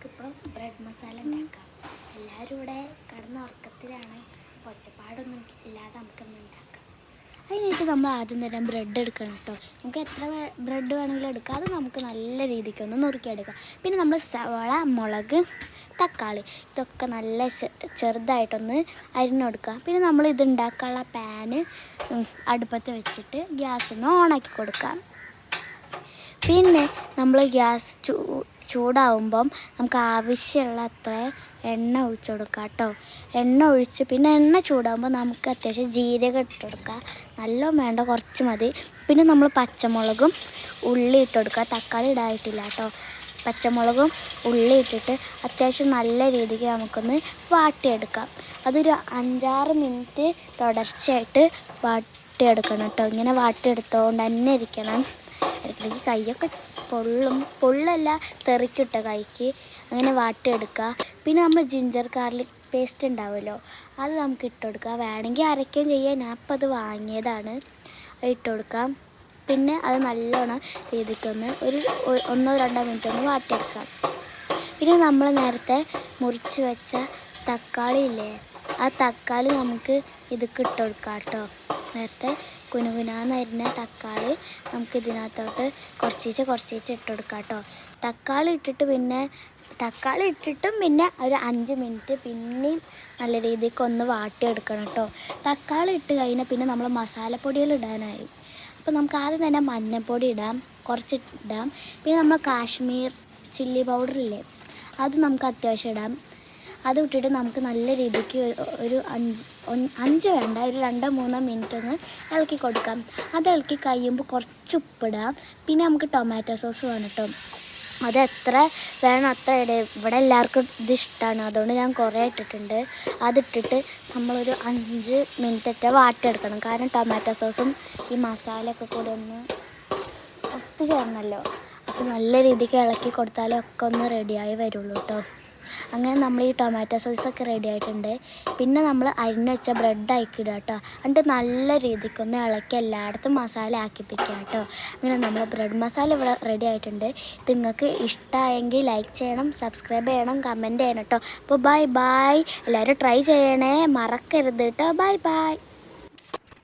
നമുക്കിപ്പോൾ ബ്രെഡ് മസാല ഉണ്ടാക്കാം. എല്ലാവരും ഇവിടെ കിടന്ന ഉറക്കത്തിലാണ്. ഒച്ചപ്പാടൊന്നും ഇല്ലാതെ നമുക്കൊന്ന് ഉണ്ടാക്കാം. അതിനായിട്ട് നമ്മൾ ആദ്യം തന്നെ ബ്രെഡ് എടുക്കണം കേട്ടോ. നമുക്ക് എത്ര ബ്രെഡ് വേണമെങ്കിലും എടുക്കാം. അത് നമുക്ക് നല്ല രീതിക്കൊന്ന് നുറുക്കിയെടുക്കാം. പിന്നെ നമ്മൾ സവാള, മുളക്, തക്കാളി ഇതൊക്കെ നല്ല ചെറുതായിട്ടൊന്ന് അരിഞ്ഞെടുക്കുക. പിന്നെ നമ്മൾ ഇത് ഉണ്ടാക്കാനുള്ള പാന് അടുപ്പത്ത് വെച്ചിട്ട് ഗ്യാസൊന്ന് ഓണാക്കി കൊടുക്കാം. പിന്നെ നമ്മൾ ഗ്യാസ് ചൂടാവുമ്പം നമുക്ക് ആവശ്യമുള്ള അത്ര എണ്ണ ഒഴിച്ച് കൊടുക്കാം കേട്ടോ. എണ്ണ ഒഴിച്ച് പിന്നെ എണ്ണ ചൂടാകുമ്പോൾ നമുക്ക് അത്യാവശ്യം ജീരകം ഇട്ട് കൊടുക്കാം. നല്ല വേണ്ട, കുറച്ച് മതി. പിന്നെ നമ്മൾ പച്ചമുളകും ഉള്ളി ഇട്ട് കൊടുക്കുക. തക്കാളി ഇടായിട്ടില്ല കേട്ടോ. പച്ചമുളകും ഉള്ളി ഇട്ടിട്ട് അത്യാവശ്യം നല്ല രീതിക്ക് നമുക്കൊന്ന് വാട്ടിയെടുക്കാം. അതൊരു 5-6 മിനിറ്റ് തുടർച്ചയായിട്ട് വാട്ടിയെടുക്കണം കേട്ടോ. ഇങ്ങനെ വാട്ടിയെടുത്തുകൊണ്ട് തന്നെ ഇരിക്കണം. ഇടയ്ക്കിടയ്ക്ക് കൈയൊക്കെ പൊള്ളല്ല, തെറിക്കിട്ട കൈക്ക്. അങ്ങനെ വാട്ടിയെടുക്കുക. പിന്നെ നമ്മൾ ജിഞ്ചർ ഗാർലിക് പേസ്റ്റ് ഉണ്ടാവുമല്ലോ, അത് നമുക്ക് ഇട്ട് കൊടുക്കുക. വേണമെങ്കിൽ അരയ്ക്കുകയും ചെയ്യാം. ഞാൻ അപ്പം അത് വാങ്ങിയതാണ്. ഇട്ട് കൊടുക്കാം. പിന്നെ അത് നല്ലോണം രീതിക്കൊന്ന് 1-2 മിനിറ്റ് ഒന്ന് വാട്ടിയെടുക്കാം. പിന്നെ നമ്മൾ നേരത്തെ മുറിച്ച് വെച്ച തക്കാളി ഇല്ലേ, ആ തക്കാളി നമുക്ക് ഇതൊക്കെ ഇട്ട് കൊടുക്കാം കേട്ടോ. നേരത്തെ കുനുകുനാന്നരിഞ്ഞ തക്കാളി നമുക്ക് ഇതിനകത്തോട്ട് കുറച്ചീച്ച ഇട്ട് കൊടുക്കാം കേട്ടോ. തക്കാളി ഇട്ടിട്ടും പിന്നെ ഒരു 5 മിനിറ്റ് പിന്നെയും നല്ല രീതിക്ക് ഒന്ന് വാട്ടിയെടുക്കണം കേട്ടോ. തക്കാളി ഇട്ട് കഴിഞ്ഞാൽ പിന്നെ നമ്മൾ മസാലപ്പൊടികൾ ഇടാനായി. അപ്പോൾ നമുക്ക് ആദ്യം തന്നെ മഞ്ഞൾപ്പൊടി ഇടാം, കുറച്ചിടാം. പിന്നെ നമ്മൾ കാശ്മീർ ചില്ലി പൗഡറില്ലേ, അത് നമുക്ക് അത്യാവശ്യം ഇടാം. അത് ഇട്ടിട്ട് നമുക്ക് നല്ല രീതിക്ക് ഒരു 5 വേണ്ട, ഒരു 2-3 മിനിറ്റ് ഒന്ന് ഇളക്കി കൊടുക്കാം. അത് ഇളക്കി കഴിയുമ്പോൾ കുറച്ച് ഉപ്പിടാം. പിന്നെ നമുക്ക് ടൊമാറ്റോ സോസ് വേണം കേട്ടോ. അത് എത്ര വേണം അത്ര ഇടുക. ഇവിടെ എല്ലാവർക്കും ഇത് ഇഷ്ടമാണ്, അതുകൊണ്ട് ഞാൻ കുറേ ഇട്ടിട്ടുണ്ട്. അതിട്ടിട്ട് നമ്മളൊരു 5 മിനിറ്റൊക്കെ വാട്ടിയെടുക്കണം. കാരണം ടൊമാറ്റോ സോസും ഈ മസാലയൊക്കെ കൂടെ ഒന്ന് ഒത്തുചേർന്നല്ലോ. അപ്പോൾ നല്ല രീതിക്ക് ഇളക്കി കൊടുത്താലേ ഒക്കെ ഒന്ന് റെഡിയായി വരുള്ളൂ കേട്ടോ. അങ്ങനെ നമ്മൾ ഈ ടൊമാറ്റോ സോസൊക്കെ റെഡി ആയിട്ടുണ്ട്. പിന്നെ നമ്മൾ അരിഞ്ഞ് വെച്ച ബ്രെഡ് ആക്കിയിടുക കേട്ടോ. എന്നിട്ട് നല്ല രീതിക്കൊന്ന് ഇളക്കി എല്ലായിടത്തും മസാല ആക്കിപ്പിക്കുക കേട്ടോ. അങ്ങനെ നമ്മൾ ബ്രെഡ് മസാല ഇവിടെ റെഡി ആയിട്ടുണ്ട്. ഇത് നിങ്ങൾക്ക് ഇഷ്ടമായെങ്കിൽ ലൈക്ക് ചെയ്യണം, സബ്സ്ക്രൈബ് ചെയ്യണം, കമൻറ്റ് ചെയ്യണം കേട്ടോ. അപ്പോൾ ബൈ. എല്ലാവരും ട്രൈ ചെയ്യണേ, മറക്കരുത് കേട്ടോ. ബൈ.